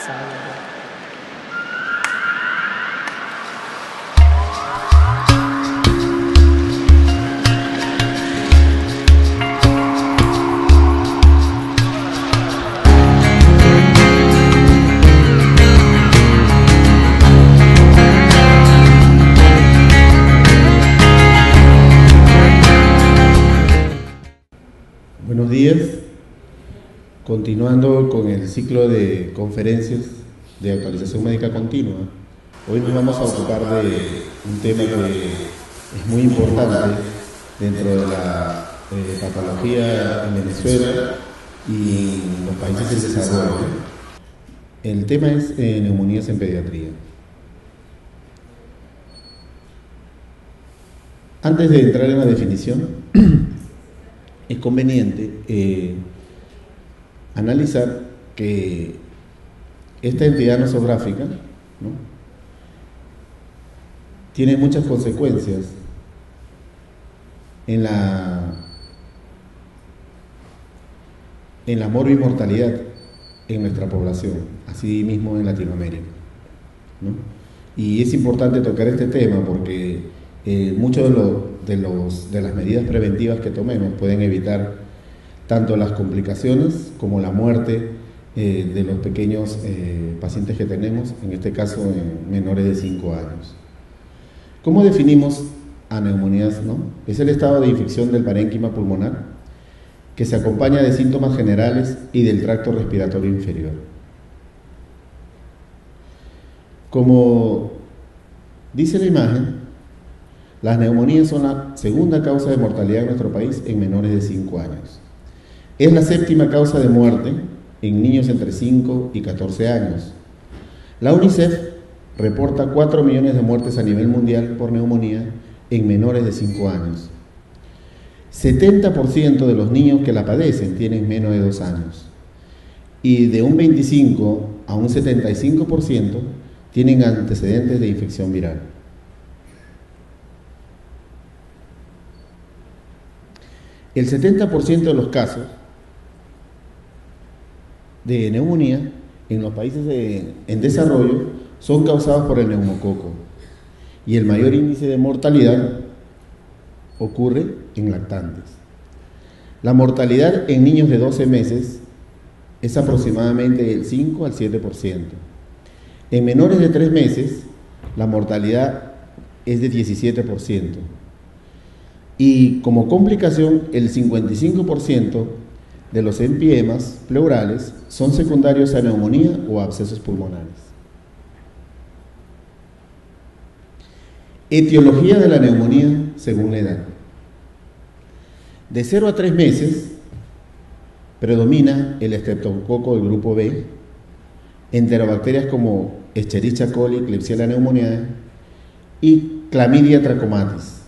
Salve. Buenos días, continuando con el ciclo de conferencias de actualización médica continua. Hoy nos vamos a ocupar de un tema que es muy importante dentro de la patología en Venezuela y en los países en desarrollo. El tema es neumonías en pediatría. Antes de entrar en la definición, es conveniente analizar que esta entidad nosográfica, ¿no?, tiene muchas consecuencias en la morbimortalidad en nuestra población, así mismo en Latinoamérica, ¿no? Y es importante tocar este tema porque muchos de las medidas preventivas que tomemos pueden evitar tanto las complicaciones como la muerte de los pequeños pacientes que tenemos, en este caso en menores de 5 años. ¿Cómo definimos a neumonías, no? Es el estado de infección del parénquima pulmonar que se acompaña de síntomas generales y del tracto respiratorio inferior. Como dice la imagen, las neumonías son la segunda causa de mortalidad en nuestro país en menores de 5 años. Es la séptima causa de muerte en niños entre 5 y 14 años. La UNICEF reporta 4 millones de muertes a nivel mundial por neumonía en menores de 5 años. 70% de los niños que la padecen tienen menos de 2 años. Y de un 25 a un 75% tienen antecedentes de infección viral. El 70% de los casos de neumonía en los países en desarrollo son causados por el neumococo y el mayor índice de mortalidad ocurre en lactantes. La mortalidad en niños de 12 meses es aproximadamente del 5 al 7%. En menores de 3 meses la mortalidad es de 17%. Y como complicación, el 55% de los empiemas pleurales son secundarios a neumonía o abscesos pulmonares. Etiología de la neumonía según la edad. De 0 a 3 meses predomina el estreptococo del grupo B, enterobacterias como Escherichia coli, Klebsiella pneumoniae y Chlamydia trachomatis,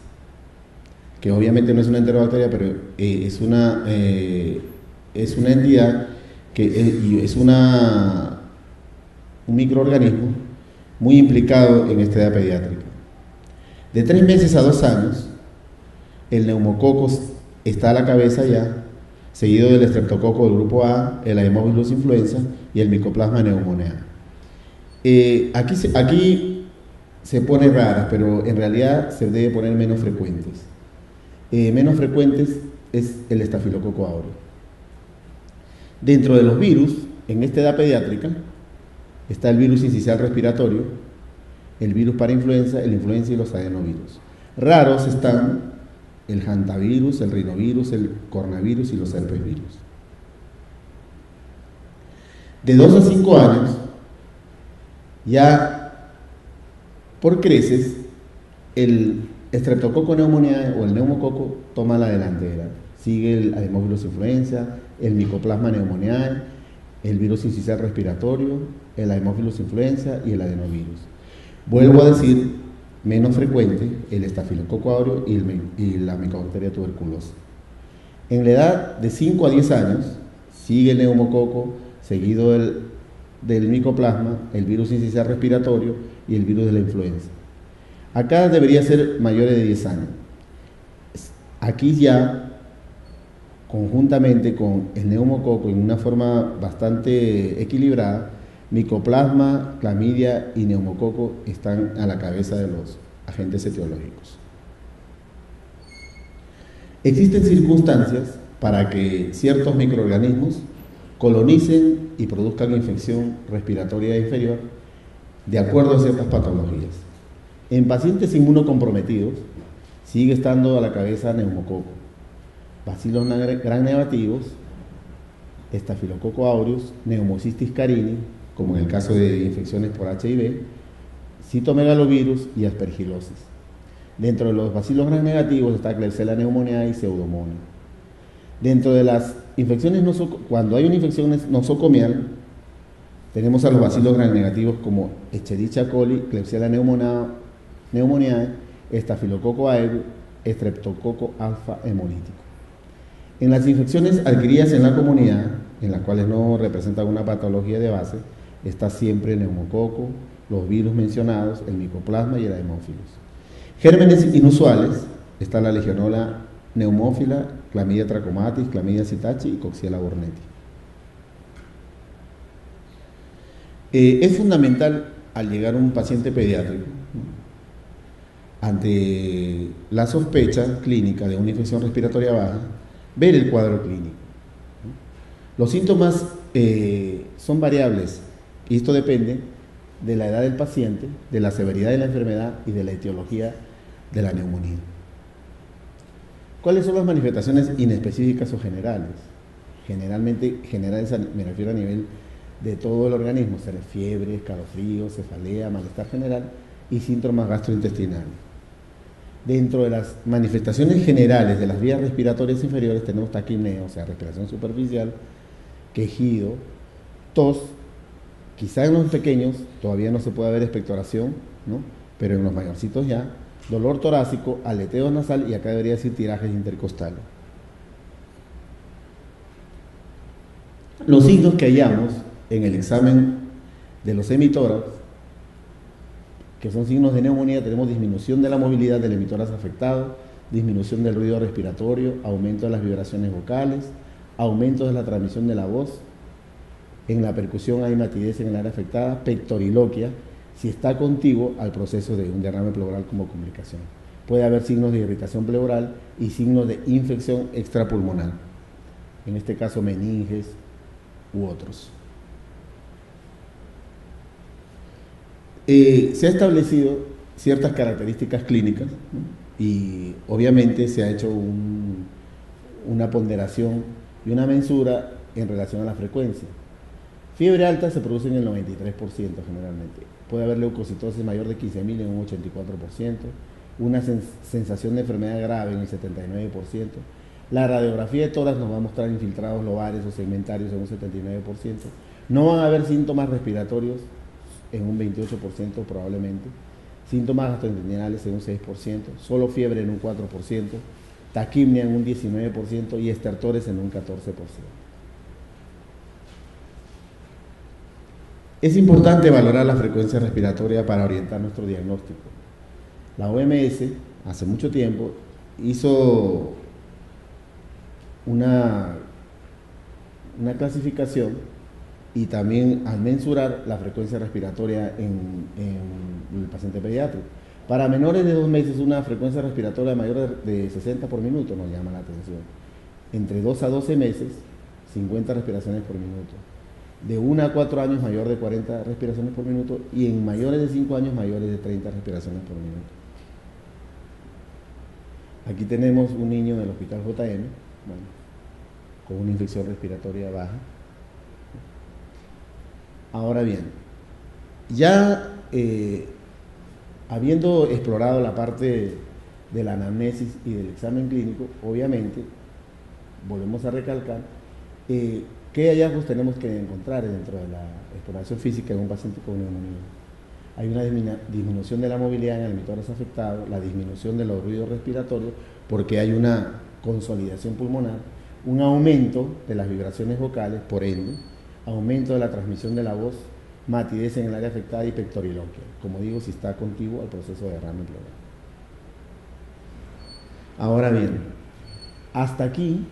que obviamente no es una enterobacteria, pero es una entidad que es un microorganismo muy implicado en esta edad pediátrica. De 3 meses a 2 años, el neumococo está a la cabeza ya, seguido del estreptococo del grupo A, el Haemophilus influenza y el Mycoplasma pneumoniae. Aquí se pone raras, pero en realidad se debe poner menos frecuentes. Menos frecuentes es el estafilococo aureus. Dentro de los virus, en esta edad pediátrica, está el virus incisional respiratorio, el virus para influenza, el influenza y los adenovirus. Raros están el hantavirus, el rinovirus, el coronavirus y los herpesvirus. De 2 a 5 años, ya por creces, el Streptococcus pneumoniae o el neumococo toma la delantera. Sigue el Haemophilus influenza, el Mycoplasma pneumoniae, el virus incisional respiratorio, el Haemophilus influenza y el adenovirus. Vuelvo a decir, menos frecuente el estafilococo aureus y la Mycobacteria tuberculosa. En la edad de 5 a 10 años sigue el neumococo, seguido del micoplasma, el virus incisional respiratorio y el virus de la influenza. Acá debería ser mayores de 10 años. Aquí ya, conjuntamente con el neumococo en una forma bastante equilibrada, Micoplasma, clamidia y neumococo están a la cabeza de los agentes etiológicos. Existen circunstancias para que ciertos microorganismos colonicen y produzcan infección respiratoria inferior de acuerdo a ciertas patologías. En pacientes inmunocomprometidos sigue estando a la cabeza neumococo, bacilos gram negativos, estafilococo aureus, neumocistis carini, como en el caso de infecciones por HIV, citomegalovirus y aspergilosis. Dentro de los bacilos gram negativos está Klebsiella pneumoniae y Pseudomonas. Dentro de las infecciones cuando hay una infección nosocomial, tenemos a los bacilos gram negativos como Escherichia coli, Klebsiella pneumoniae, estafilococo aureus, Streptococo alfa hemolítico. En las infecciones adquiridas en la comunidad, en las cuales no representan una patología de base, está siempre el neumococo, los virus mencionados, el micoplasma y el haemophilus. Gérmenes inusuales, está la Legionella pneumófila, Clamidia trachomatis, Clamidia psittaci y Coxiella burnetii. Es fundamental al llegar un paciente pediátrico, ante la sospecha clínica de una infección respiratoria baja, ver el cuadro clínico. Los síntomas son variables y esto depende de la edad del paciente, de la severidad de la enfermedad y de la etiología de la neumonía. ¿Cuáles son las manifestaciones inespecíficas o generales? Generalmente, generales me refiero a nivel de todo el organismo, será fiebre, escalofríos, cefalea, malestar general y síntomas gastrointestinales. Dentro de las manifestaciones generales de las vías respiratorias inferiores tenemos taquipnea, o sea, respiración superficial, quejido, tos, quizá en los pequeños todavía no se puede ver expectoración, ¿no? Pero en los mayorcitos ya, dolor torácico, aleteo nasal y acá debería decir tirajes intercostales. Los signos que hallamos en el examen de los hemitórax, que son signos de neumonía, tenemos disminución de la movilidad del hemitórax afectado, disminución del ruido respiratorio, aumento de las vibraciones vocales, aumento de la transmisión de la voz. En la percusión hay matidez en el área afectada, pectoriloquia, si está contiguo al proceso de un derrame pleural como complicación. Puede haber signos de irritación pleural y signos de infección extrapulmonar, en este caso meninges u otros. Se ha establecido ciertas características clínicas, ¿no? Y obviamente se ha hecho una ponderación y una mensura en relación a la frecuencia. Fiebre alta se produce en el 93% generalmente. Puede haber leucocitosis mayor de 15.000 en un 84%, una sensación de enfermedad grave en el 79%. La radiografía de tórax nos va a mostrar infiltrados lobares o segmentarios en un 79%. No van a haber síntomas respiratorios en un 28% probablemente, síntomas gastrointestinales en un 6%, solo fiebre en un 4%, taquipnea en un 19% y estertores en un 14%. Es importante valorar la frecuencia respiratoria para orientar nuestro diagnóstico. La OMS hace mucho tiempo hizo una clasificación y también al mensurar la frecuencia respiratoria en el paciente pediátrico. Para menores de 2 meses una frecuencia respiratoria mayor de 60 por minuto nos llama la atención. Entre 2 a 12 meses, 50 respiraciones por minuto. De 1 a 4 años mayor de 40 respiraciones por minuto y en mayores de 5 años mayores de 30 respiraciones por minuto. Aquí tenemos un niño del hospital JM, bueno, con una infección respiratoria baja. Ahora bien, ya habiendo explorado la parte de la anamnesis y del examen clínico, obviamente, volvemos a recalcar, ¿qué hallazgos tenemos que encontrar dentro de la exploración física en un paciente con neumonía? Hay una disminución de la movilidad en el hemitórax afectado, la disminución de los ruidos respiratorios, porque hay una consolidación pulmonar, un aumento de las vibraciones vocales, por ende, aumento de la transmisión de la voz, matidez en el área afectada y pectoriloquia, como digo, si está contiguo al proceso de derrame pleural. Ahora bien, hasta aquí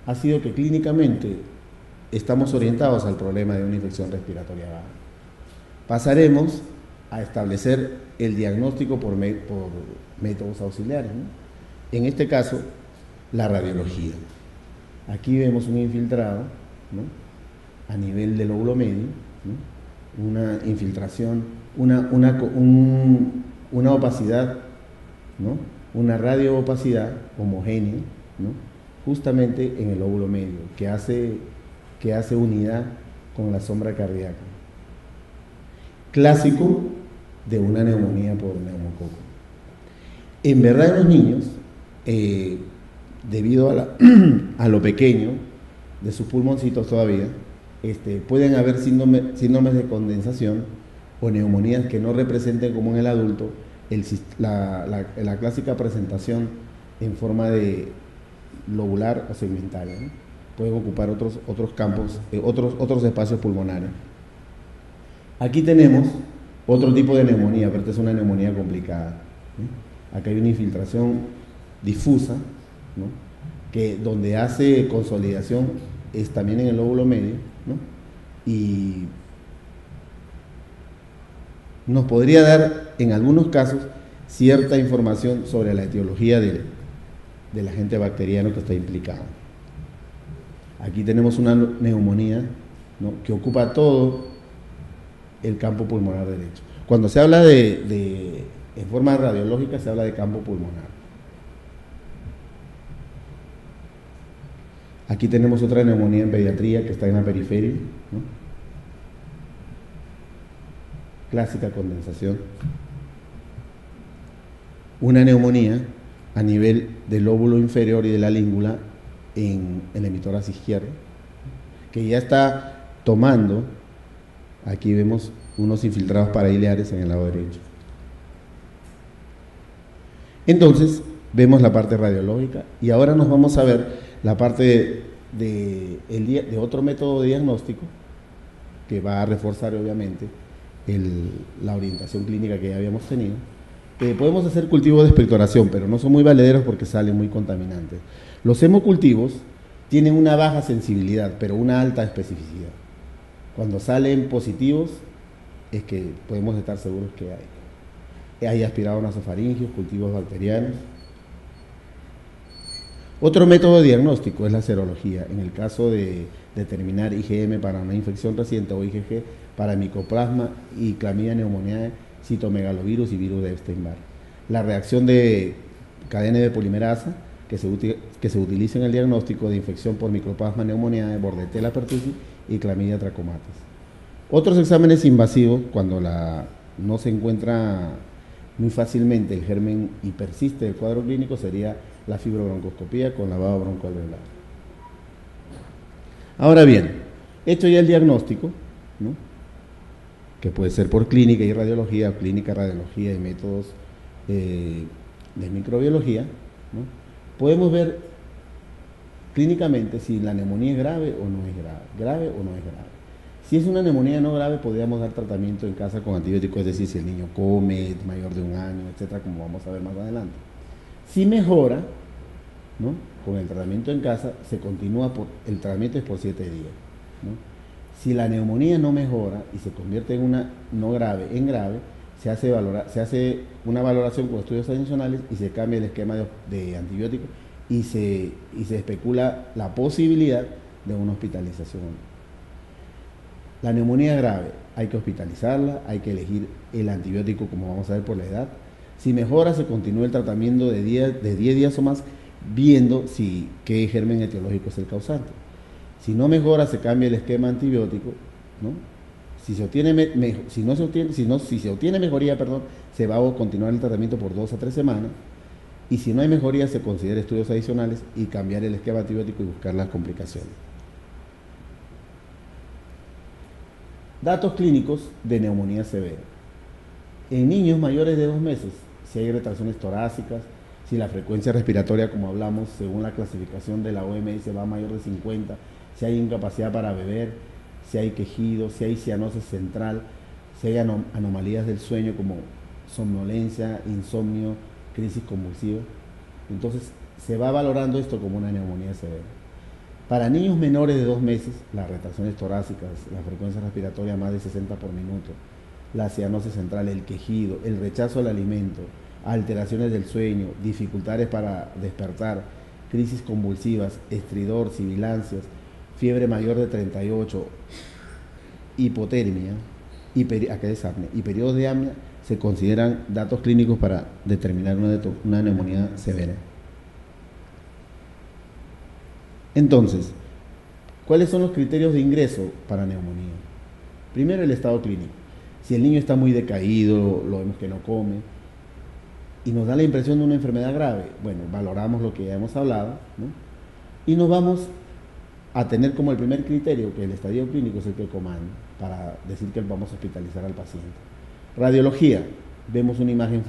ha sido que clínicamente estamos orientados al problema de una infección respiratoria baja. Pasaremos a establecer el diagnóstico por métodos auxiliares, ¿no? En este caso, la radiología. Aquí vemos un infiltrado, ¿no?, a nivel del lóbulo medio, ¿no?, una infiltración, una opacidad, ¿no?, una radioopacidad homogénea, ¿no?, justamente en el lóbulo medio, que hace unidad con la sombra cardíaca. Clásico de una neumonía por neumococo. En verdad, en los niños, debido a lo pequeño de sus pulmoncitos todavía, pueden haber síndromes de condensación o neumonías que no representen, como en el adulto, la clásica presentación en forma de lobular o segmentaria, ¿no? Pueden ocupar otros campos, otros espacios pulmonares. Aquí tenemos otro tipo de neumonía, pero esta es una neumonía complicada, ¿no? Acá hay una infiltración difusa, ¿no?, que donde hace consolidación es también en el lóbulo medio, ¿no?, y nos podría dar en algunos casos cierta información sobre la etiología del agente bacteriano que está implicado. Aquí tenemos una neumonía, ¿no?, que ocupa todo el campo pulmonar derecho. Cuando se habla en forma radiológica, se habla de campo pulmonar. Aquí tenemos otra neumonía en pediatría que está en la periferia, ¿no?, clásica condensación. Una neumonía a nivel del lóbulo inferior y de la língula en el hemitórax izquierdo, que ya está tomando, aquí vemos unos infiltrados paraileares en el lado derecho. Entonces, vemos la parte radiológica y ahora nos vamos a ver la parte de otro método de diagnóstico que va a reforzar obviamente la orientación clínica que ya habíamos tenido. Podemos hacer cultivos de expectoración, pero no son muy valederos porque salen muy contaminantes. Los hemocultivos tienen una baja sensibilidad, pero una alta especificidad. Cuando salen positivos, es que podemos estar seguros que hay aspirados nasofaringios, cultivos bacterianos. Otro método de diagnóstico es la serología, en el caso de determinar IgM para una infección reciente o IgG para Mycoplasma y Clamidia pneumoniae, citomegalovirus y virus de Epstein-Barr. La reacción de cadena de polimerasa que se utiliza en el diagnóstico de infección por Mycoplasma pneumoniae, Bordetella pertussis y Clamidia trachomatis. Otros exámenes invasivos, cuando no se encuentra muy fácilmente el germen y persiste el cuadro clínico, sería la fibrobroncoscopía con lavado broncoalveolar. Ahora bien, hecho ya el diagnóstico, ¿no?, que puede ser por clínica y radiología, clínica, radiología y métodos de microbiología, ¿no?, podemos ver clínicamente si la neumonía es grave o no es grave o no es grave. Si es una neumonía no grave, podríamos dar tratamiento en casa con antibióticos, es decir, si el niño come, es mayor de 1 año, etcétera, como vamos a ver más adelante. Si mejora, ¿no?, con el tratamiento en casa, el tratamiento es por 7 días, ¿no? Si la neumonía no mejora y se convierte en una no grave en grave, se hace una valoración con estudios adicionales y se cambia el esquema de antibióticos y se especula la posibilidad de una hospitalización. La neumonía grave, hay que hospitalizarla, hay que elegir el antibiótico, como vamos a ver, por la edad. Si mejora, se continúa el tratamiento de 10 días o más, viendo qué germen etiológico es el causante. Si no mejora, se cambia el esquema antibiótico, ¿no? Si se obtiene mejoría, se va a continuar el tratamiento por 2 a 3 semanas. Y si no hay mejoría, se considera estudios adicionales y cambiar el esquema antibiótico y buscar las complicaciones. Datos clínicos de neumonía severa. En niños mayores de 2 meses, si hay retracciones torácicas, si la frecuencia respiratoria, como hablamos, según la clasificación de la OMS, va a mayor de 50, si hay incapacidad para beber, si hay quejido, si hay cianosis central, si hay anomalías del sueño como somnolencia, insomnio, crisis convulsiva. Entonces, se va valorando esto como una neumonía severa. Para niños menores de 2 meses, las retracciones torácicas, la frecuencia respiratoria más de 60 por minuto, la cianosis central, el quejido, el rechazo al alimento, alteraciones del sueño, dificultades para despertar, crisis convulsivas, estridor, sibilancias, fiebre mayor de 38, hipotermia, y periodos de apnea se consideran datos clínicos para determinar una neumonía severa. Entonces, ¿cuáles son los criterios de ingreso para neumonía? Primero, el estado clínico. Si el niño está muy decaído, lo vemos que no come, y nos da la impresión de una enfermedad grave, bueno, valoramos lo que ya hemos hablado, ¿no? Y nos vamos a tener como el primer criterio que el estadio clínico es el que comanda para decir que vamos a hospitalizar al paciente. Radiología, vemos una imagen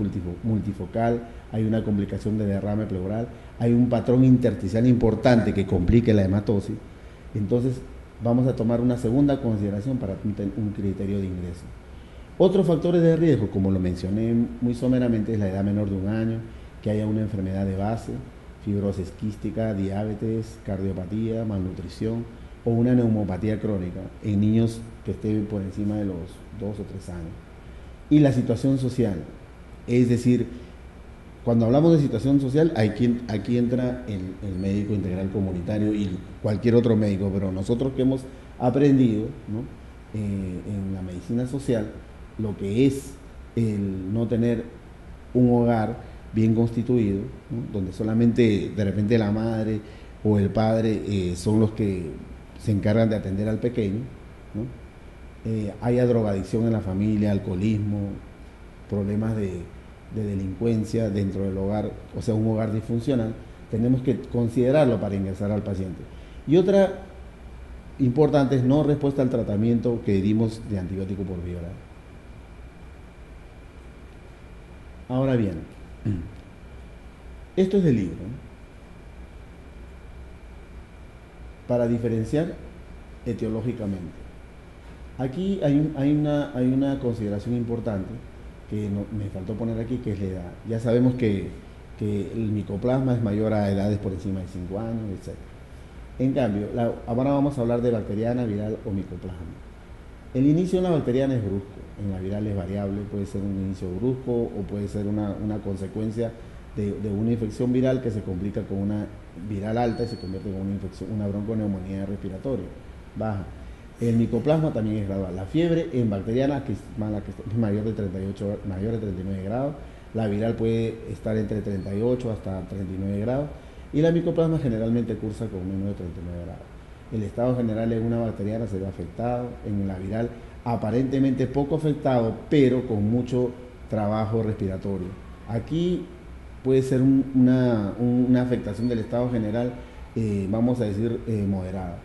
multifocal, hay una complicación de derrame pleural, hay un patrón intersticial importante que complique la hematosis, entonces vamos a tomar una segunda consideración para un criterio de ingreso. Otros factores de riesgo, como lo mencioné muy someramente, es la edad menor de 1 año, que haya una enfermedad de base, fibrosis quística, diabetes, cardiopatía, malnutrición o una neumopatía crónica en niños que estén por encima de los 2 o 3 años. Y la situación social, es decir, cuando hablamos de situación social, aquí entra el médico integral comunitario y cualquier otro médico, pero nosotros que hemos aprendido, ¿no?, en la medicina social, lo que es el no tener un hogar bien constituido, ¿no?, donde solamente de repente la madre o el padre son los que se encargan de atender al pequeño, ¿no? Haya drogadicción en la familia, alcoholismo, problemas de delincuencia dentro del hogar, o sea, un hogar disfuncional, tenemos que considerarlo para ingresar al paciente. Y otra importante es no respuesta al tratamiento que dimos de antibiótico por vía oral. Ahora bien, esto es del libro, ¿no?, para diferenciar etiológicamente. Aquí hay una consideración importante que me faltó poner aquí, que es la edad. Ya sabemos que el micoplasma es mayor a edades por encima de 5 años, etc. En cambio, ahora vamos a hablar de bacteriana, viral o micoplasma. El inicio en la bacteriana es brusco, en la viral es variable, puede ser un inicio brusco o puede ser una consecuencia de una infección viral que se complica con una viral alta y se convierte en una infección, una bronconeumonía respiratoria baja. El micoplasma también es gradual. La fiebre en bacteriana, que es mayor de 38, mayor de 39 grados, la viral puede estar entre 38 hasta 39 grados y la micoplasma generalmente cursa con menos de 39 grados. El estado general en una bacteriana se ve afectado, en la viral aparentemente poco afectado, pero con mucho trabajo respiratorio. Aquí puede ser una afectación del estado general, vamos a decir, moderada.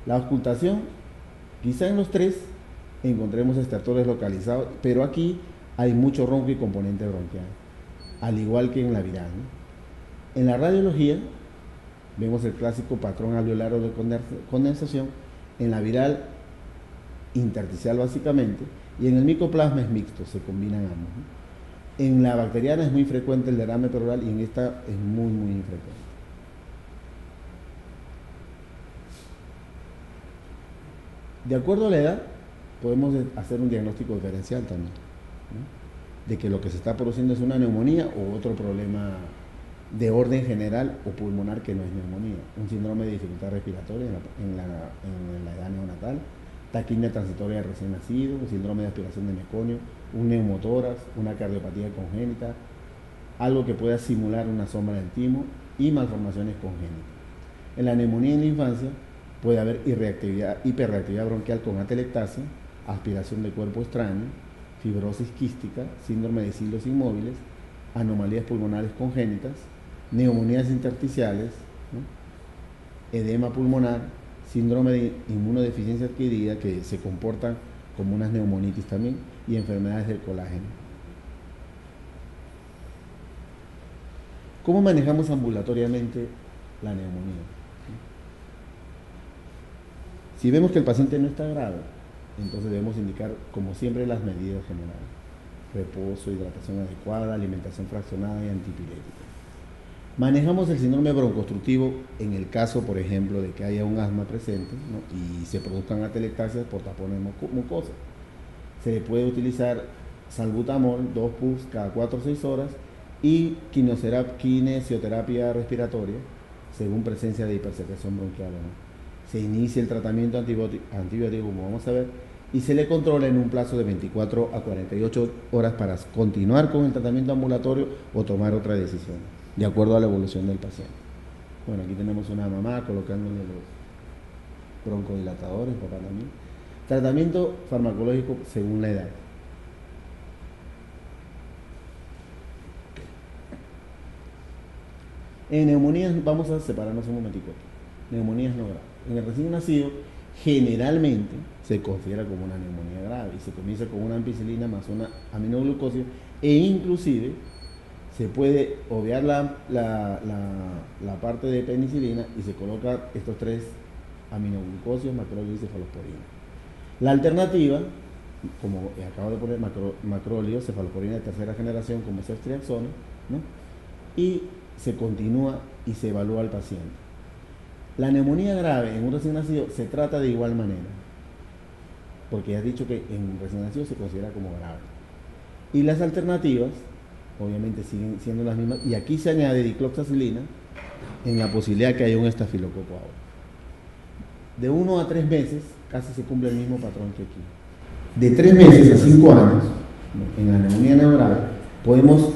La auscultación, quizá en los 3 encontremos estertores localizados, pero aquí hay mucho ronco y componente bronquial, al igual que en la viral, ¿no? En la radiología vemos el clásico patrón alveolar de condensación, en la viral intersticial básicamente, y en el micoplasma es mixto, se combinan ambos, ¿no? En la bacteriana es muy frecuente el derrame pleural y en esta es muy, muy infrecuente. De acuerdo a la edad, podemos hacer un diagnóstico diferencial también, ¿no?, de que lo que se está produciendo es una neumonía o otro problema de orden general o pulmonar que no es neumonía, un síndrome de dificultad respiratoria en la edad neonatal, taquimia transitoria de recién nacido, un síndrome de aspiración de meconio, un neumotórax, una cardiopatía congénita, algo que pueda simular una sombra del timo y malformaciones congénitas. En la neumonía en la infancia puede haber hiperreactividad bronquial con atelectasia, aspiración de cuerpo extraño, fibrosis quística, síndrome de cilios inmóviles, anomalías pulmonares congénitas, neumonías intersticiales, ¿no?, edema pulmonar, síndrome de inmunodeficiencia adquirida que se comportan como unas neumonitis también, y enfermedades del colágeno. ¿Cómo manejamos ambulatoriamente la neumonía? Si vemos que el paciente no está grave, entonces debemos indicar, como siempre, las medidas generales: reposo, hidratación adecuada, alimentación fraccionada y antipirética. Manejamos el síndrome broncoobstructivo en el caso, por ejemplo, de que haya un asma presente, ¿no? Y se produzcan atelectasias por tapones mucosos. Se le puede utilizar salbutamol, 2 puffs cada 4 o 6 horas y kinesioterapia respiratoria según presencia de hipersecreción bronquial, ¿no? Se inicia el tratamiento antibiótico, como vamos a ver, y se le controla en un plazo de 24 a 48 horas para continuar con el tratamiento ambulatorio o tomar otra decisión, de acuerdo a la evolución del paciente. Bueno, aquí tenemos una mamá colocándole los broncodilatadores, papá también. Tratamiento farmacológico según la edad. En neumonías, vamos a separarnos un momentico. Neumonías no graves. En el recién nacido, generalmente se considera como una neumonía grave y se comienza con una ampicilina más una aminoglucosia e inclusive se puede obviar la parte de penicilina y se coloca estos 3 aminoglucosios, macrolio y cefalosporina. La alternativa, como acabo de poner, macrolio, cefalosporina de tercera generación como ceftriaxona, ¿no? Y se continúa y se evalúa al paciente. La neumonía grave en un recién nacido se trata de igual manera, porque ya has dicho que en un recién nacido se considera como grave. Y las alternativas, obviamente, siguen siendo las mismas, y aquí se añade dicloxacilina en la posibilidad que haya un estafilococo ahora. De 1 a 3 meses casi se cumple el mismo patrón que aquí. De 3 meses a 5 años, en la neumonía no grave, podemos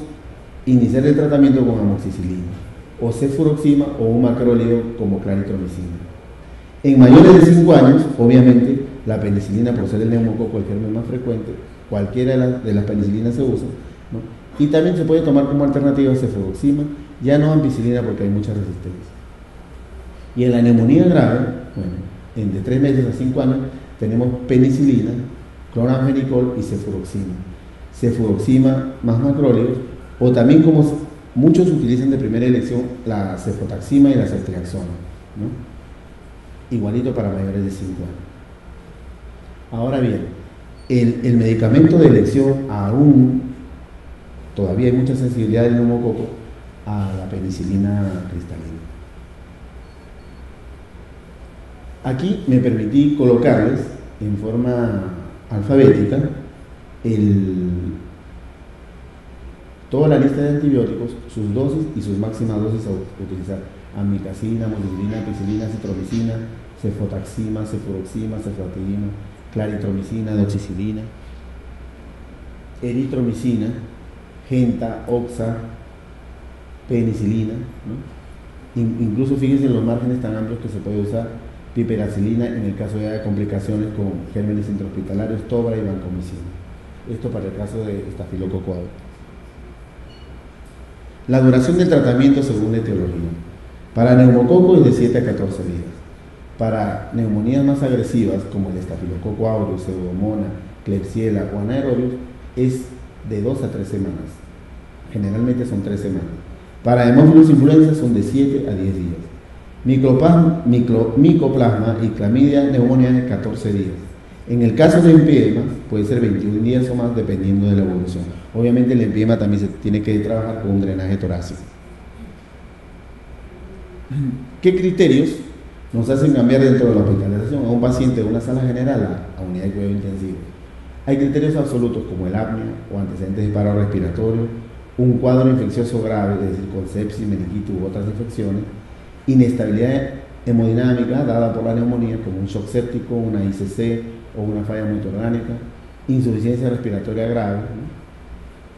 iniciar el tratamiento con amoxicilina, o cefuroxima o un macróleo como claritromicina. En mayores de 5 años, obviamente, la penicilina, por ser el neumococo el germen más frecuente, cualquiera de las penicilinas se usa, ¿no? Y también se puede tomar como alternativa cefuroxima, ya no ampicilina porque hay mucha resistencia. Y en la neumonía grave, bueno, de 3 meses a 5 años, tenemos penicilina, cloramfenicol y cefuroxima. Cefuroxima más macróleos, o también como muchos utilizan de primera elección la cefotaxima y la ceftriaxona, ¿no? Igualito para mayores de 5 años. Ahora bien, el medicamento de elección aún, todavía hay mucha sensibilidad del neumococo a la penicilina cristalina. Aquí me permití colocarles en forma alfabética toda la lista de antibióticos, sus dosis y sus máximas dosis a utilizar: amikacina, amoxicilina, ampicilina, citromicina, cefotaxima, cefuroxima, ceftriaxona, claritromicina, doxicilina, eritromicina, genta, oxa, penicilina, ¿no? Incluso fíjense en los márgenes tan amplios que se puede usar: piperacilina en el caso ya de complicaciones con gérmenes intrahospitalarios, tobra y vancomicina. Esto para el caso de estafilococo aureus. La duración del tratamiento según la etiología. Para neumococo es de 7 a 14 días. Para neumonías más agresivas como el estafilococo aureus, pseudomonas, klebsiella o anaerobius es de 2 a 3 semanas. Generalmente son 3 semanas. Para hemófilos influenza son de 7 a 10 días. Micoplasma y clamidia neumoniae 14 días. En el caso de empiema puede ser 21 días o más dependiendo de la evolución. Obviamente el empiema también se tiene que trabajar con un drenaje torácico. ¿Qué criterios nos hacen cambiar dentro de la hospitalización a un paciente de una sala general a unidad de cuidado intensivo? Hay criterios absolutos como el apnea o antecedentes de paro respiratorio, un cuadro infeccioso grave, es decir, con sepsis, meningitis u otras infecciones, inestabilidad hemodinámica dada por la neumonía como un shock séptico, una ICC o una falla multiorgánica, insuficiencia respiratoria grave, ¿no?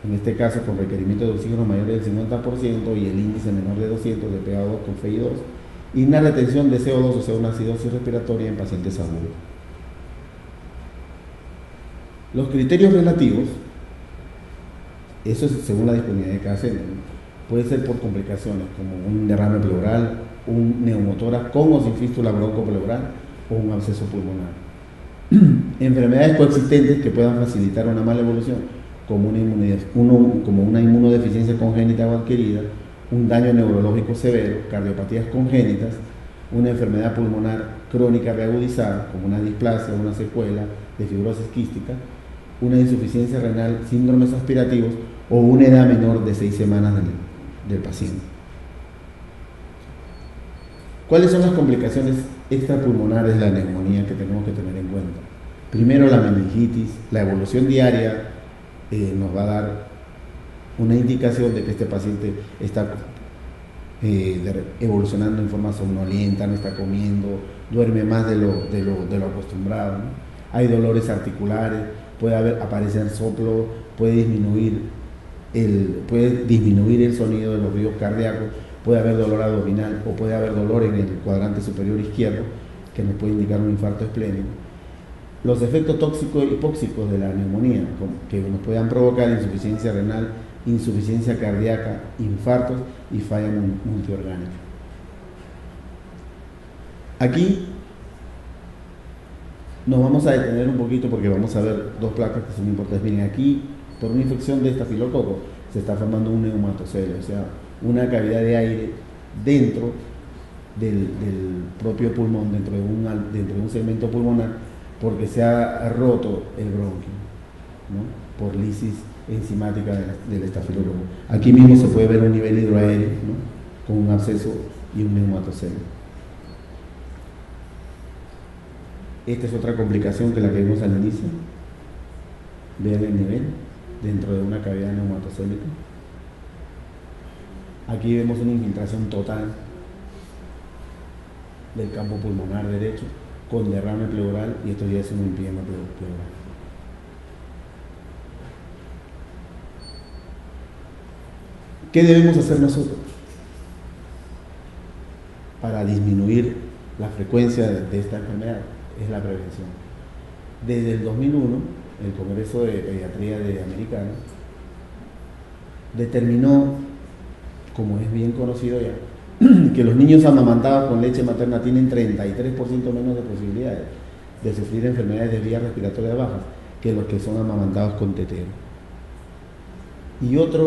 En este caso con requerimiento de oxígeno mayor del 50% y el índice menor de 200 de PaO2 con FeI2, y una retención de CO2, o sea, una acidosis respiratoria en pacientes agudos. Los criterios relativos, eso es según la disponibilidad de cada centro, ¿no? Puede ser por complicaciones como un derrame pleural, un neumotórax con o sin fístula broncopleural o un absceso pulmonar. Enfermedades coexistentes que puedan facilitar una mala evolución, como una inmunodeficiencia congénita o adquirida, un daño neurológico severo, cardiopatías congénitas, una enfermedad pulmonar crónica reagudizada, como una displasia o una secuela de fibrosis quística, una insuficiencia renal, síndromes aspirativos o una edad menor de 6 semanas del paciente. ¿Cuáles son las complicaciones extrapulmonares de la neumonía que tenemos que tener en cuenta? Primero, la meningitis. La evolución diaria nos va a dar una indicación de que este paciente está evolucionando en forma somnolienta, no está comiendo, duerme más de lo acostumbrado, ¿no? Hay dolores articulares, puede aparecer soplo, puede disminuir el sonido de los ruidos cardíacos, puede haber dolor abdominal o puede haber dolor en el cuadrante superior izquierdo que nos puede indicar un infarto esplénico. Los efectos tóxicos y hipóxicos de la neumonía, que nos puedan provocar insuficiencia renal, insuficiencia cardíaca, infartos y falla multiorgánica. Aquí nos vamos a detener un poquito porque vamos a ver dos placas que son importantes. Miren, aquí por una infección de estafilococo se está formando un neumatocelio, o sea, una cavidad de aire dentro del propio pulmón, dentro de un segmento pulmonar, porque se ha roto el bronquio, ¿no? Por lisis enzimática del estafilococo. Aquí mismo se puede ver un nivel hidroaéreo, ¿no? Con un absceso y un neumatocelio. Esta es otra complicación que la que vimos al inicio. Vean el nivel dentro de una cavidad neumatocélica. Aquí vemos una infiltración total del campo pulmonar derecho con derrame pleural, y esto ya es un empiema pleural. ¿Qué debemos hacer nosotros para disminuir la frecuencia de esta enfermedad? Es la prevención. Desde el 2001, el Congreso de Pediatría de Americana determinó, como es bien conocido ya, que los niños amamantados con leche materna tienen 33% menos de posibilidades de sufrir enfermedades de vías respiratorias bajas que los que son amamantados con tetero. Y otra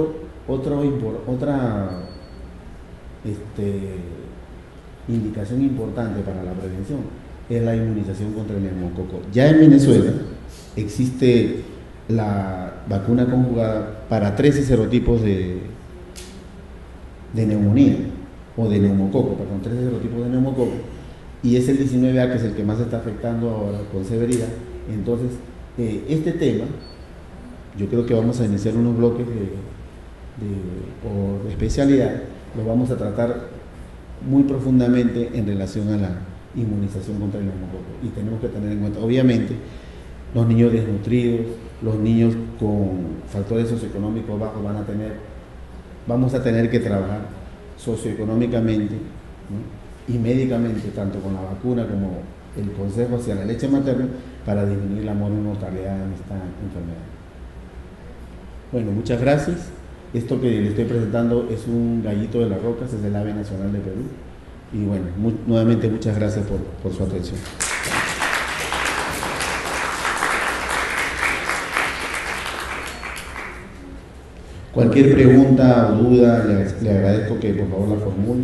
indicación importante para la prevención es la inmunización contra el neumococo. Ya en Venezuela existe la vacuna conjugada para 13 serotipos de neumonía, o de neumococo, perdón, 13 serotipos de neumococo, y es el 19A que es el que más está afectando ahora con severidad. Entonces, este tema, yo creo que vamos a iniciar unos bloques por especialidad, lo vamos a tratar muy profundamente en relación a la inmunización contra el neumococo, y tenemos que tener en cuenta, obviamente, los niños desnutridos, los niños con factores socioeconómicos bajos vamos a tener que trabajar socioeconómicamente, ¿no? Y médicamente, tanto con la vacuna como el consejo hacia la leche materna, para disminuir la mortalidad en esta enfermedad. Bueno, muchas gracias. Esto que le estoy presentando es un gallito de las rocas, es del ave nacional de Perú. Y bueno, nuevamente muchas gracias por su atención. Cualquier pregunta o duda, le agradezco que por favor la formule.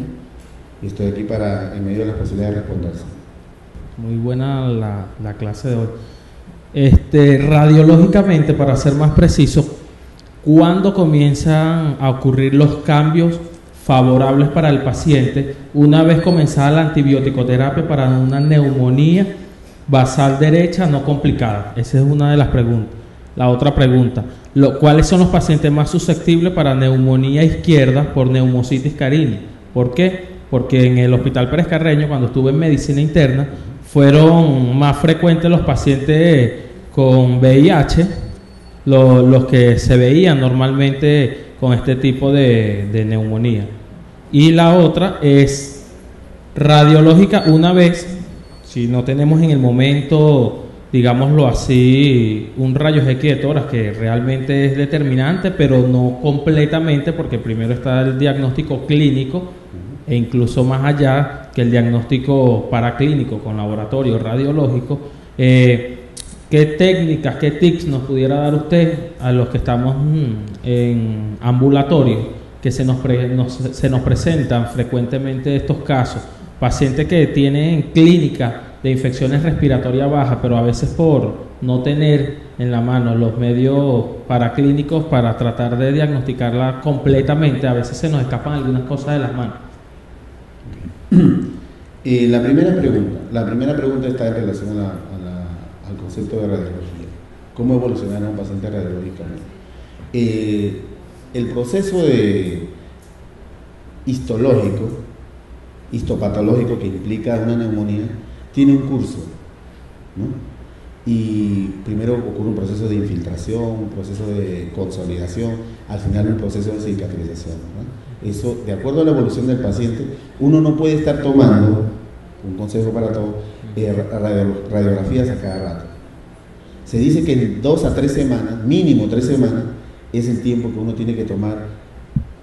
Y estoy aquí en medio de las posibilidades de responderse. Muy buena la clase de hoy. Radiológicamente, para ser más preciso, ¿cuándo comienzan a ocurrir los cambios favorables para el paciente una vez comenzada la antibiótico-terapia para una neumonía basal derecha no complicada? Esa es una de las preguntas. La otra pregunta, ¿cuáles son los pacientes más susceptibles para neumonía izquierda por neumocitis carini? ¿Por qué? Porque en el Hospital Pérez Carreño, cuando estuve en medicina interna, fueron más frecuentes los pacientes con VIH, los que se veían normalmente con este tipo de neumonía. Y la otra es radiológica una vez, si no tenemos en el momento, digámoslo así, un rayos X de tórax que realmente es determinante, pero no completamente, porque primero está el diagnóstico clínico e incluso más allá que el diagnóstico paraclínico con laboratorio radiológico. ¿Qué técnicas, qué tips nos pudiera dar usted a los que estamos en ambulatorio, que se nos presentan frecuentemente estos casos? Pacientes que tienen clínica de infecciones respiratorias bajas, pero a veces por no tener en la mano los medios paraclínicos para tratar de diagnosticarla completamente, a veces se nos escapan algunas cosas de las manos. La primera pregunta está en relación al concepto de radiología. ¿Cómo evolucionar a un paciente radiológicamente? El proceso histopatológico que implica una neumonía, tiene un curso, ¿no? Y primero ocurre un proceso de infiltración, un proceso de consolidación, al final un proceso de cicatrización, ¿no? Eso, de acuerdo a la evolución del paciente, uno no puede estar tomando, un consejo para todos, radiografías a cada rato. Se dice que en 2 a 3 semanas, mínimo 3 semanas, es el tiempo que uno tiene que tomar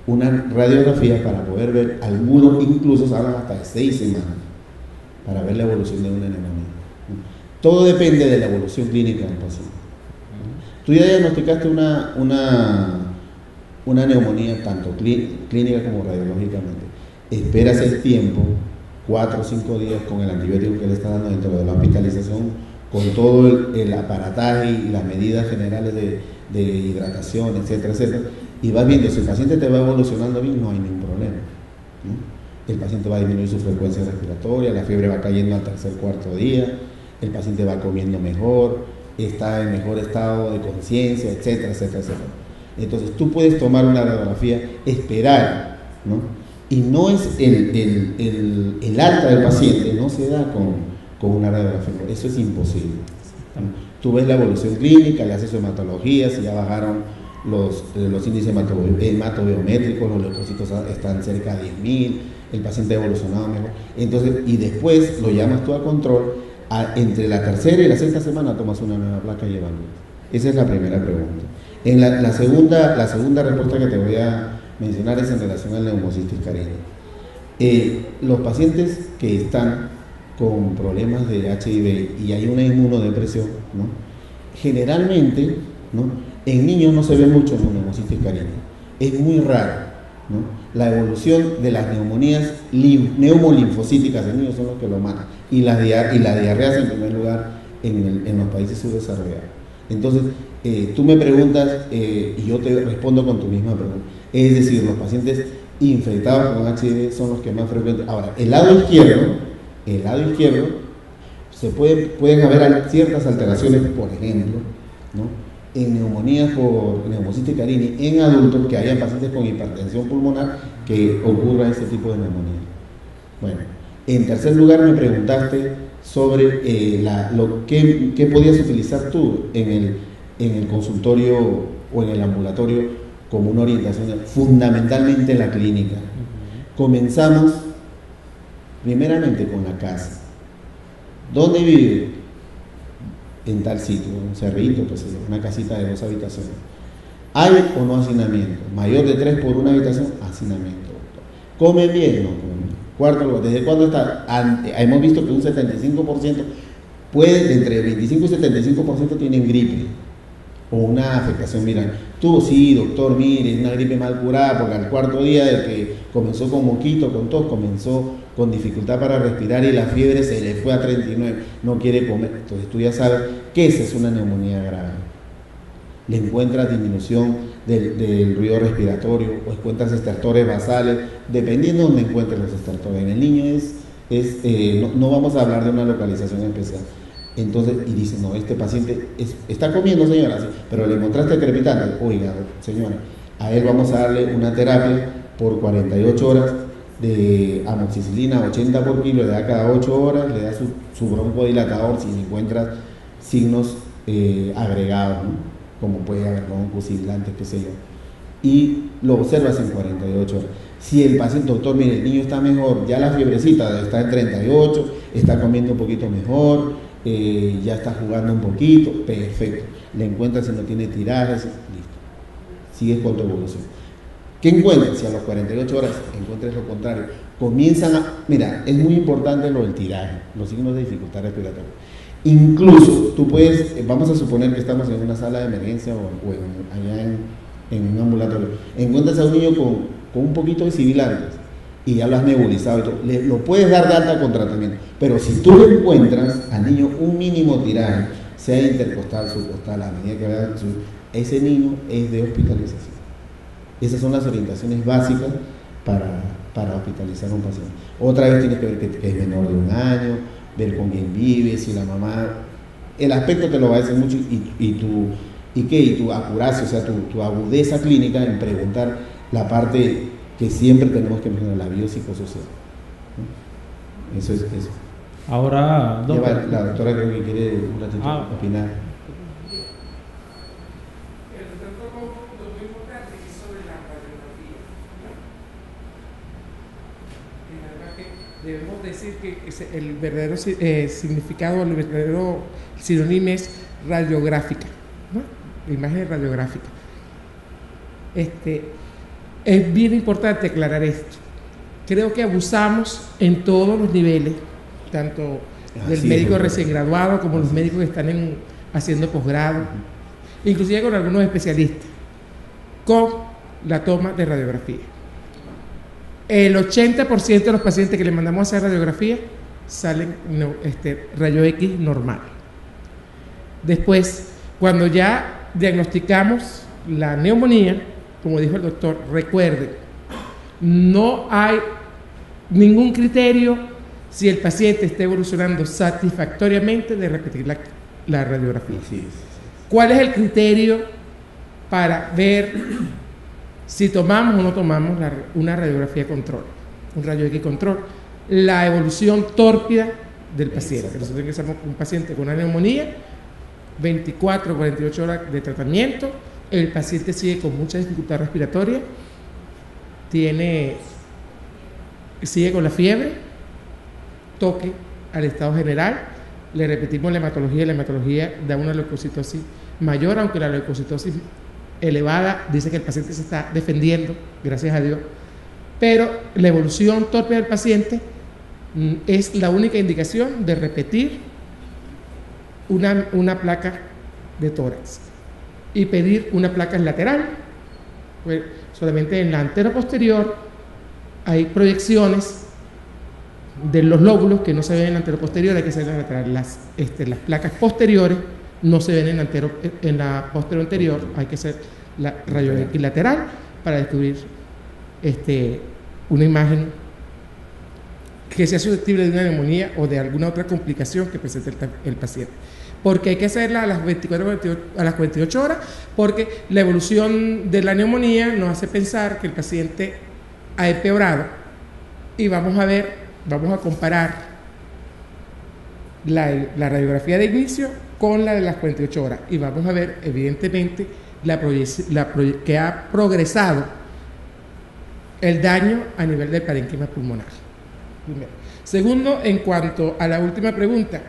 una radiografía para poder ver, algunos incluso hablan hasta de 6 semanas, para ver la evolución de una neumonía. Todo depende de la evolución clínica del paciente. Tú ya diagnosticaste una neumonía, tanto clínica como radiológicamente. Esperas el tiempo, 4 o 5 días, con el antibiótico que le está dando dentro de la hospitalización, con todo el aparataje y las medidas generales de hidratación, etcétera, etcétera, y vas viendo, si el paciente te va evolucionando bien, no hay ningún problema, ¿no? El paciente va a disminuir su frecuencia respiratoria, la fiebre va cayendo al tercer, cuarto día, el paciente va comiendo mejor, está en mejor estado de conciencia, etcétera, etcétera, etcétera. Entonces tú puedes tomar una radiografía, esperar, ¿no? Y no es el alta del paciente, no se da con una radiografía, eso es imposible, ¿no? Tú ves la evolución clínica, le haces su hematología, si ya bajaron los índices hematobiométricos, los leucocitos están cerca de 10.000, el paciente ha evolucionado mejor, entonces, y después lo llamas tú a control, entre la tercera y la sexta semana tomas una nueva placa y evalúas. Esa es la primera pregunta. En la segunda respuesta que te voy a mencionar es en relación al neumocistis carinii. Los pacientes que están con problemas de HIV y hay una inmunodepresión, ¿no? Generalmente, ¿no? En niños no se ve mucho neumocistis carinii, es muy raro, ¿no? La evolución de las neumonías neumolinfocíticas en niños son los que lo matan, y las diarreas en primer lugar en los países subdesarrollados. Entonces, tú me preguntas y yo te respondo con tu misma pregunta. Es decir, los pacientes infectados con HIV son los que más frecuentes. Ahora, el lado izquierdo pueden haber ciertas alteraciones, por ejemplo, ¿no? En neumonías por neumocistis carinii en adultos, que hayan pacientes con hipertensión pulmonar, que ocurra ese tipo de neumonía. Bueno, en tercer lugar me preguntaste sobre qué podías utilizar tú en el consultorio o en el ambulatorio como una orientación, fundamentalmente la clínica. Comenzamos primeramente con la casa. ¿Dónde vive? En tal sitio, un cerrito, pues, una casita de 2 habitaciones. ¿Hay o no hacinamiento? Mayor de 3 por una habitación, hacinamiento. ¿Come bien? No come bien. Cuarto lugar, ¿desde cuándo está? Hemos visto que un 75% puede, entre 25 y 75% tienen gripe o una afectación viral. Tú, sí, doctor, mire, es una gripe mal curada, porque al 4.º día de que comenzó con moquito, con tos, comenzó con dificultad para respirar y la fiebre se le fue a 39, no quiere comer. Entonces tú ya sabes que esa es una neumonía grave. Le encuentras disminución del ruido respiratorio o encuentras estertores basales, dependiendo de donde encuentres los estertores. En el niño no vamos a hablar de una localización especial. Entonces, y dice, no, este paciente está comiendo, señora, sí, pero le encontraste crepitante. Oiga, señora, a él vamos a darle una terapia por 48 horas de amoxicilina 80 por kilo, le da cada 8 horas, le da su broncodilatador si encuentras signos agregados, ¿no? Como puede haber broncosibilantes, qué sé yo, y lo observas en 48 horas. Si el paciente, doctor, mire, el niño está mejor, ya la fiebrecita está en 38, está comiendo un poquito mejor, ya está jugando un poquito, perfecto, le encuentras si no tiene tirajes, listo, sigues con tu evolución. ¿Qué encuentras? Si a las 48 horas encuentras lo contrario, mira, es muy importante lo del tiraje, los signos de dificultad respiratoria. Incluso tú vamos a suponer que estamos en una sala de emergencia o allá en un ambulatorio, encuentras a un niño con un poquito de sibilantes y ya lo has nebulizado y todo, lo puedes dar de alta con tratamiento, pero si tú le encuentras al niño un mínimo tiraje, sea intercostal, subcostal, a medida que vaya, ese niño es de hospitalización. Esas son las orientaciones básicas para para hospitalizar a un paciente. Otra vez tienes que ver que es menor de 1 año, ver con quién vive, si la mamá... El aspecto te lo va a decir mucho y tu acuracia, o sea, tu agudeza clínica en preguntar la parte que siempre tenemos que mencionar, la biopsicosocial. Eso es eso. Ahora, doctor. La doctora creo que quiere un ratito opinar. Debemos decir que el verdadero significado, el verdadero sinónimo es radiográfica, ¿no? La imagen radiográfica. Es bien importante aclarar esto. Creo que abusamos en todos los niveles, tanto del médico recién graduado como los médicos que están haciendo posgrado, inclusive con algunos especialistas, con la toma de radiografía. El 80% de los pacientes que le mandamos a hacer radiografía salen rayo X normal. Después, cuando ya diagnosticamos la neumonía, como dijo el doctor, recuerden, no hay ningún criterio si el paciente está evolucionando satisfactoriamente de repetir la radiografía. ¿Cuál es el criterio para ver si tomamos o no tomamos una radiografía control, un rayo X control? La evolución tórpida del paciente. Nosotros ingresamos un paciente con una neumonía, 24 o 48 horas de tratamiento, el paciente sigue con mucha dificultad respiratoria, sigue con la fiebre, toque al estado general, le repetimos la hematología da una leucocitosis mayor, aunque la leucocitosis elevada dice que el paciente se está defendiendo, gracias a Dios, pero la evolución torpe del paciente es la única indicación de repetir una placa de tórax y pedir una placa lateral. Pues solamente en la anteroposterior hay proyecciones de los lóbulos que no se ven en la anteroposterior, hay que hacer en la lateral. Las placas posteriores no se ven en la posterior anterior, hay que hacer la rayo X lateral para descubrir una imagen que sea susceptible de una neumonía o de alguna otra complicación que presente el paciente. Porque hay que hacerla a las 48 horas, porque la evolución de la neumonía nos hace pensar que el paciente ha empeorado, y vamos a comparar la radiografía de inicio con la de las 48 horas y vamos a ver evidentemente que ha progresado el daño a nivel del parénquima pulmonar. Primero. Segundo, en cuanto a la última pregunta,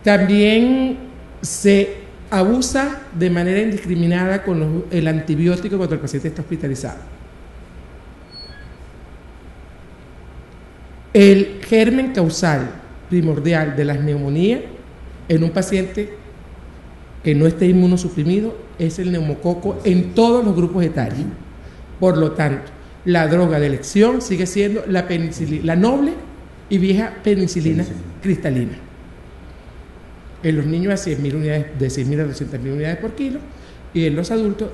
también se abusa de manera indiscriminada con el antibiótico cuando el paciente está hospitalizado. El germen causal primordial de las neumonías en un paciente que no esté inmunosuprimido es el neumococo en todos los grupos etarios. Por lo tanto, la droga de elección sigue siendo la penicilina, la noble y vieja penicilina cristalina. En los niños a 100.000 unidades, de 6.000 a 200.000 unidades por kilo, y en los adultos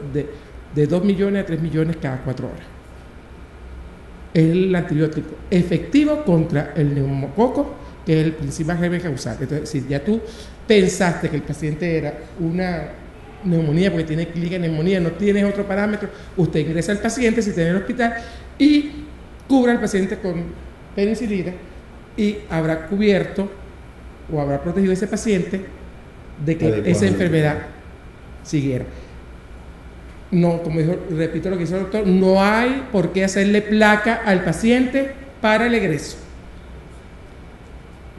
de 2 millones a 3 millones cada 4 horas. Es el antibiótico efectivo contra el neumococo, que es el principal germen causal. Entonces, si ya tú pensaste que el paciente era una neumonía porque tiene clínica de neumonía, no tienes otro parámetro, usted ingresa al paciente si tiene en el hospital y cubra al paciente con penicilina y habrá cubierto o habrá protegido a ese paciente de que esa enfermedad siguiera. No, como dijo, repito lo que hizo el doctor, no hay por qué hacerle placa al paciente para el egreso.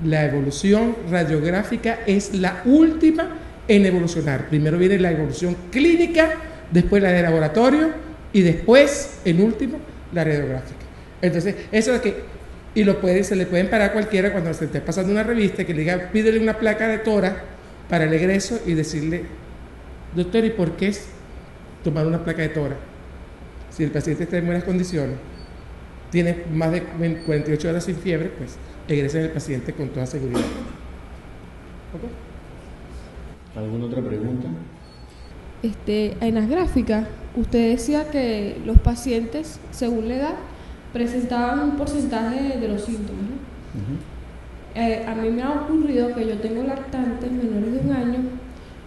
La evolución radiográfica es la última en evolucionar. Primero viene la evolución clínica, después la de laboratorio y después, en último, la radiográfica. Entonces, eso es que, y se le pueden parar a cualquiera cuando se esté pasando una revista que le diga, pídele una placa de tórax para el egreso y decirle, doctor, ¿y por qué tomar una placa de tórax? Si el paciente está en buenas condiciones, tiene más de 48 horas sin fiebre, pues egresen el paciente con toda seguridad. ¿Okay? ¿Alguna otra pregunta? En las gráficas, usted decía que los pacientes, según la edad, presentaban un porcentaje de los síntomas, ¿no? A mí me ha ocurrido que yo tengo lactantes menores de 1 año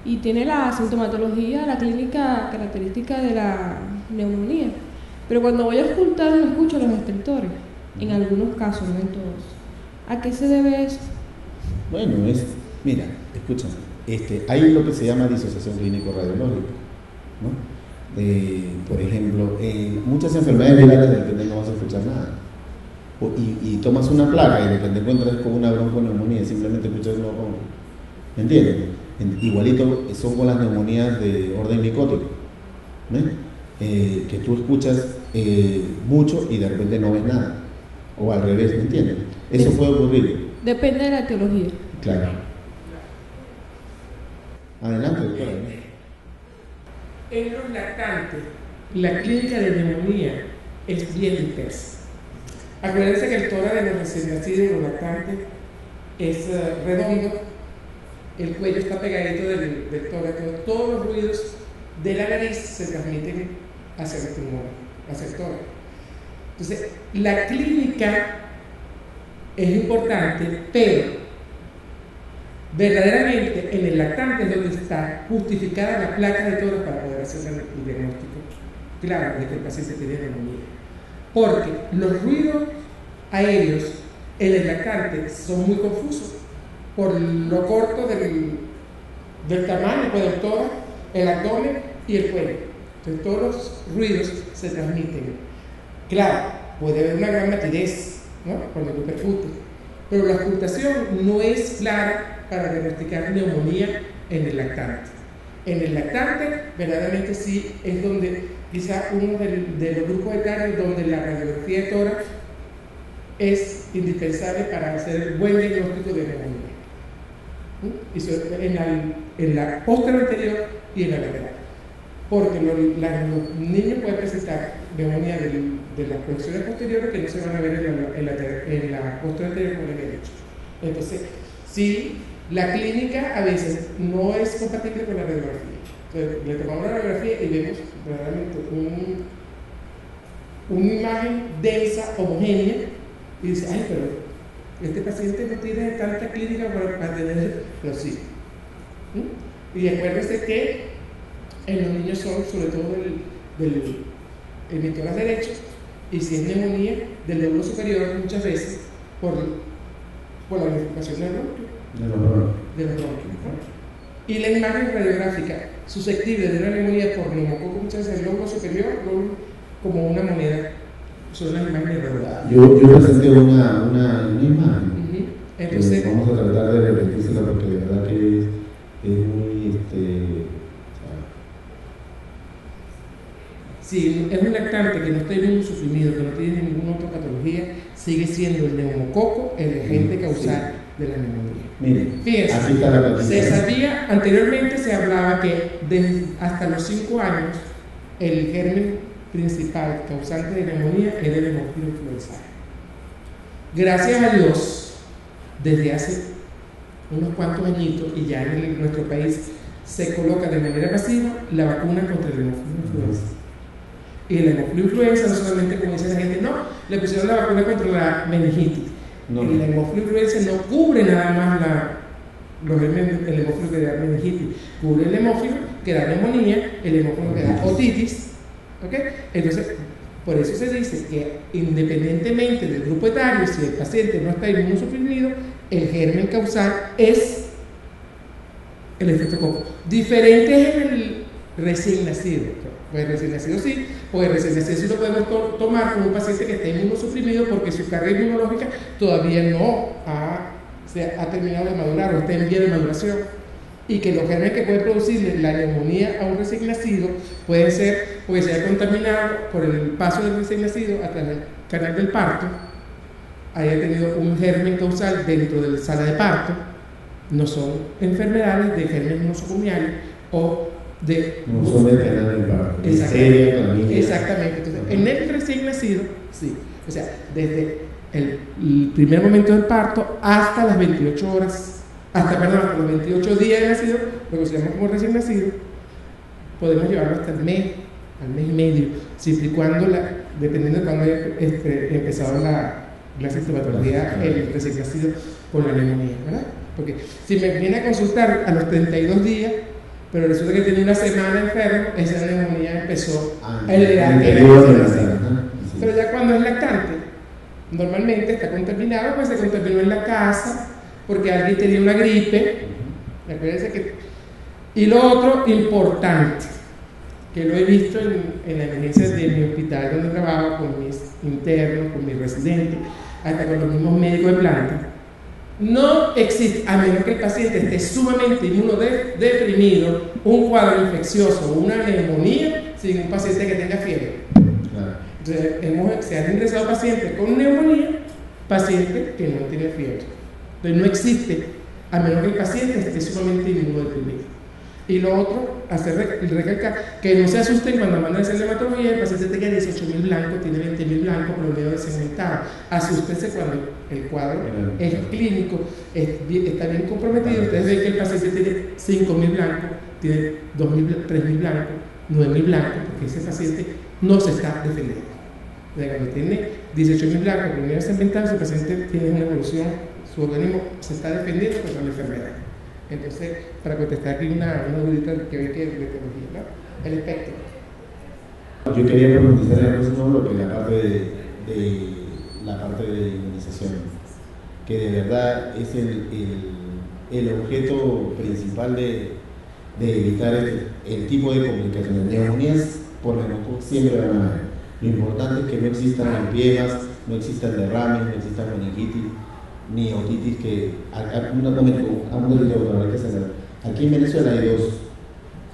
y tiene la sintomatología, la clínica característica de la neumonía. Pero cuando voy a ocultar no escucho los estrictores, en algunos casos, no en todos. ¿A qué se debe eso? Bueno, mira, escúchame, hay lo que se llama disociación clínico-radiológica, ¿no? Por ejemplo, en muchas enfermedades virales de repente no vas a escuchar nada. Y tomas una placa y de repente encuentras con una bronconeumonía y simplemente escuchas una bronco. ¿Entiendes? Igualito son con las neumonías de orden micótico, ¿no? Que tú escuchas mucho y de repente no ves nada. O al revés, ¿me entiendes? Eso puede ocurrir. Depende de la etiología. Claro. Adelante, doctora. En los lactantes, la clínica de neumonía es bien dispersa. Acuérdense que el tórax de los recién nacidos y los lactantes es redondo, el cuello está pegadito del tórax, todos los ruidos de la nariz se transmiten hacia el pulmón, hacia el tórax. Entonces, la clínica es importante, pero verdaderamente en el lactante es donde está justificada la placa de tórax para poder hacer el diagnóstico claro de que el paciente tiene neumonía. Porque los ruidos aéreos en el lactante son muy confusos por lo corto del tamaño del tórax, el abdomen y el cuello. Entonces todos los ruidos se transmiten. Claro, puede haber una gran matidez, ¿no? Cuando tú perfutes, pero la auscultación no es clara para diagnosticar neumonía en el lactante. En el lactante, verdaderamente sí es donde quizá uno de los grupos etarios donde la radiografía de tórax es indispensable para hacer el buen diagnóstico de neumonía. En la posterior anterior y en la lateral. Porque los niños pueden presentar neumonía de las proyecciones posteriores que no se van a ver en la posterior anterior como el derecho. Entonces, sí, la clínica a veces no es compatible con la radiografía. Entonces, le tomamos la radiografía y vemos verdaderamente una imagen densa, homogénea, y dice, ay, pero este paciente no tiene tanta clínica para tener, pero sí. Y acuérdense que en los niños son, sobre todo del hemisferio derecho, y si es neumonía del lóbulo superior, muchas veces por la modificación de los bronquios. Y la imagen radiográfica susceptible de una neumonía por neumococo, muchas veces el lóbulo superior, como una moneda, son las imágenes radiográficas. Yo presenté una imagen. Entonces, vamos a tratar de repetírsela porque de verdad que es muy si es un lactante que no está inmunosuprimido, que no tiene ninguna otra patología, sigue siendo el neumococo el agente causal de la neumonía. Miren, fíjense, aquí está la patología. Se sabía, anteriormente se hablaba que hasta los 5 años el germen principal causante de neumonía era el hemófilo influenzae. Gracias a Dios, desde hace unos cuantos añitos, y ya en nuestro país se coloca de manera masiva la vacuna contra el hemófilo influenza. Y el hemófilo influenza no solamente, como dice la gente, no, le pusieron la vacuna contra la meningitis. No. El hemófilo influenza no cubre nada más el hemófilo que da meningitis, cubre el hemófilo que da neumonía, el hemófilo que da otitis. ¿Okay? Entonces, por eso se dice que independientemente del grupo etario, si el paciente no está inmunosuprimido, el germen causal es el estreptococo. Diferente es en el recién nacido. Pues recién nacido sí, pues recién nacido sí lo podemos tomar como un paciente que está inmunosuprimido porque su carga inmunológica todavía no ha terminado de madurar o está en vía de maduración. Y que los germes que pueden producir la neumonía a un recién nacido pueden ser porque se haya contaminado por el paso del recién nacido a través del canal del parto, haya tenido un germen causal dentro de la sala de parto. No son enfermedades de germen nosocomiales o de... No son de canal del parto. Exactamente. Entonces, en el recién nacido, sí. O sea, desde el primer momento del parto hasta las 28 horas, hasta los 28 días de nacido, lo que se llama como recién nacido, podemos llevarlo hasta el mes y medio, siempre y cuando, dependiendo de cuando haya empezado la sintomatología, el recién nacido con la neumonía, ¿verdad? Porque si me viene a consultar a los 32 días, pero resulta que tiene una semana enfermo, esa neumonía empezó el día Pero ya cuando es lactante, normalmente está contaminado, pues se contaminó en la casa, porque alguien tenía una gripe. Acuérdense que... Y lo otro importante, que lo he visto en la emergencia de mi hospital donde trabajo, con mis internos, con mis residentes, hasta con los mismos médicos de planta, no existe, a menos que el paciente esté sumamente inmunodeprimido, un cuadro infeccioso o una neumonía sin un paciente que tenga fiebre. Entonces, se han ingresado pacientes con neumonía, pacientes que no tienen fiebre. Entonces, no existe, a menos que el paciente esté sumamente inmunodeprimido. Y lo otro, recalcar que no se asusten cuando mandan a hacer la hematología, el paciente tenga 18.000 blancos, tiene 20.000 blancos, promedio de segmentado. Asústense cuando el cuadro es clínico, está bien comprometido. Ustedes ven que el paciente tiene 5.000 blancos, tiene 2.000, 3.000 blancos, 9.000 blancos, porque ese paciente no se está defendiendo. Cuando tiene 18.000 blancos, promedio de segmentado, ese paciente tiene una evolución, su organismo se está defendiendo contra la enfermedad. Entonces, para contestar aquí una dudita que ve que es de etiología, ¿no? El espectro. Yo quería profundizar en el próximo bloque la parte de inmunización, que de verdad es el objeto principal de evitar el tipo de complicaciones. Neumonías por neumococo siempre van a haber. Lo importante es que no existan empiemas, no existan derrames, no existan meningitis ni otitis, que aquí en Venezuela hay dos,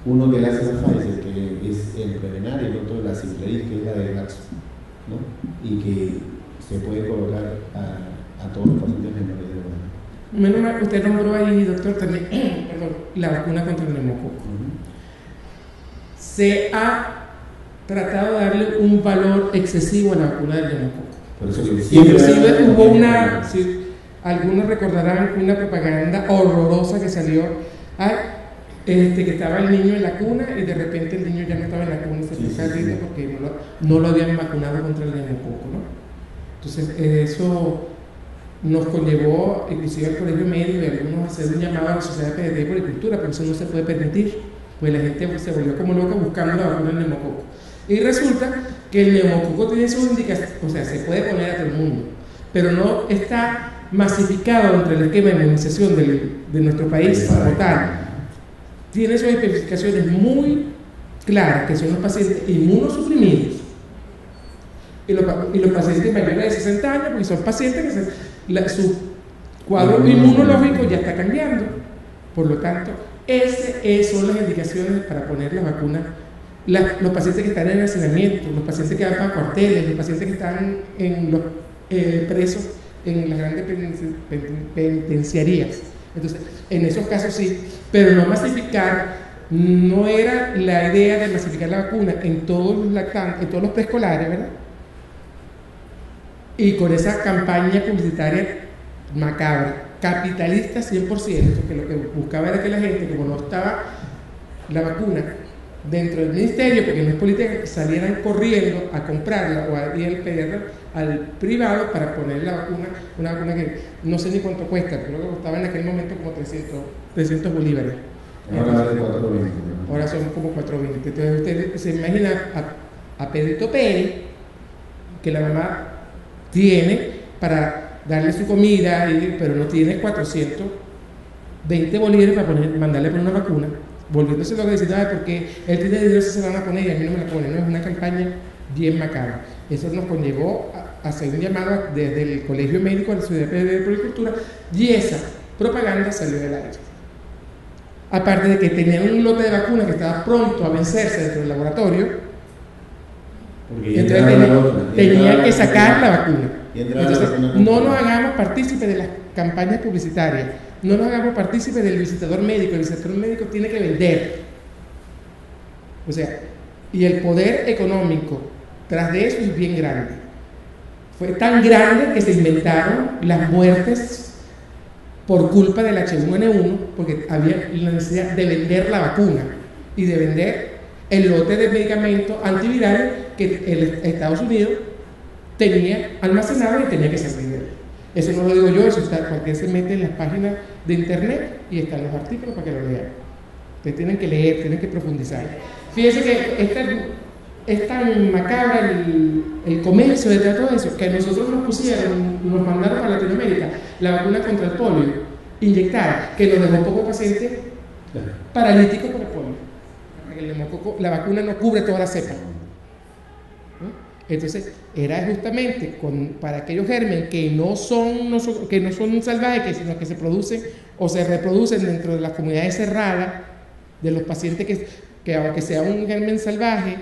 uno que le hace la Pfizer, que es el Prevenar, y el otro la Simpleris, que es la de Glaxo, ¿no? Y que se puede colocar a todos los pacientes menores de edad. Menos mal, usted nombró ahí, doctor, también la vacuna contra el neumococo. Se ha tratado de darle un valor excesivo a la vacuna del neumococo. Por eso que inclusive hubo una... Algunos recordarán una propaganda horrorosa que salió, que estaba el niño en la cuna y de repente el niño ya no estaba en la cuna, se fue cayendo porque no lo habían vacunado contra el neumococo, ¿no? Entonces eso nos conllevó inclusive al colegio médico y algunos a hacer un llamado a la Sociedad de Pediatría y Puericultura, pero eso no se puede permitir, pues la gente se volvió como loca buscando la vacuna del neumococo. Y resulta que el neumococo tiene sus indicaciones, o sea, se puede poner a todo el mundo, pero no está masificado entre el esquema de inmunización de nuestro país como tal. Tiene sus especificaciones muy claras, que son los pacientes inmunosuprimidos y los pacientes mayores de 60 años, porque son pacientes que su cuadro inmunológico ya está cambiando. Por lo tanto, esas son las indicaciones para poner la vacuna. Los pacientes que están en hacinamiento, los pacientes que van para cuarteles, los pacientes que están en los presos en las grandes penitenciarías. Entonces, en esos casos sí, pero no masificar, no era la idea de masificar la vacuna en todos los lactantes, en todos los preescolares, ¿verdad? Y con esa campaña publicitaria macabra, capitalista 100%, que lo que buscaba era que la gente, como no estaba la vacuna dentro del ministerio, porque no es política, salieran corriendo a comprarla o a ir al pediatra al privado para poner la vacuna, una vacuna que no sé ni cuánto cuesta, creo que costaba en aquel momento como 300 bolívares. Ahora son como 4.20. Entonces usted se imagina a Pedrito Pérez, que la mamá tiene para darle su comida, pero no tiene 420 bolívares para mandarle por una vacuna, volviéndose lo que decía, porque él tiene dinero, se la van a poner y a mí no me la ponen. No, es una campaña bien macabra. Eso nos conllevó a hacer un llamado desde el Colegio Médico a la Sociedad de Puericultura, y esa propaganda salió del aire. Aparte de que tenían un lote de vacunas que estaba pronto a vencerse dentro del laboratorio, entonces tenían que sacar la vacuna. Entonces, no nos hagamos partícipes de las campañas publicitarias, no nos hagamos partícipes del visitador médico. El visitador médico tiene que vender. O sea, y el poder económico tras de eso es bien grande. Fue tan grande que se inventaron las muertes por culpa del H1N1, porque había la necesidad de vender la vacuna y de vender el lote de medicamentos antivirales que el Estados Unidos tenía almacenado y tenía que salir de él. Eso no lo digo yo, eso está, cualquiera se mete en las páginas de internet y están los artículos para que lo lean. Ustedes tienen que leer, tienen que profundizar. Fíjense que es tan macabra el comercio detrás de todo eso, que a nosotros nos mandaron a Latinoamérica la vacuna contra el polio, inyectada, que nos dejó pocos pacientes paralíticos por el polio. El neumococo, la vacuna no cubre toda la cepa. Entonces, era justamente para aquellos gérmenes que no son salvajes, sino que se producen o se reproducen dentro de las comunidades cerradas de los pacientes que aunque sea un germen salvaje,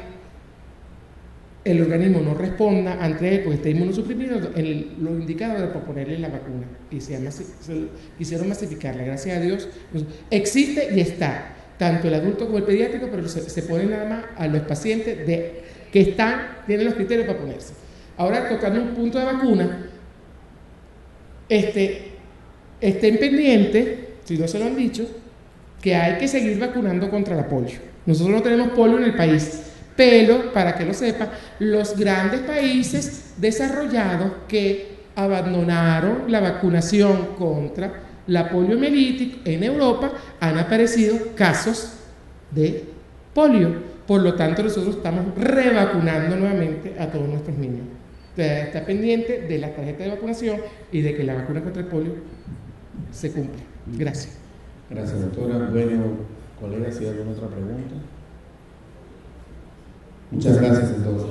el organismo no responda ante él porque está inmunosuprimido, lo indicado era proponerle la vacuna y quisieron masificarla. Gracias a Dios existe y está tanto el adulto como el pediátrico, pero se pone nada más a los pacientes que tienen los criterios para ponerse. Ahora, tocando un punto de vacuna, estén pendientes, si no se lo han dicho, que hay que seguir vacunando contra la polio. Nosotros no tenemos polio en el país, pero, para que lo sepa, los grandes países desarrollados que abandonaron la vacunación contra la poliomielitis en Europa, han aparecido casos de polio. Por lo tanto, nosotros estamos revacunando nuevamente a todos nuestros niños. Está pendiente de la tarjeta de vacunación y de que la vacuna contra el polio se cumpla. Gracias. Gracias, doctora. Bueno, colegas, si hay alguna otra pregunta. Muchas gracias entonces.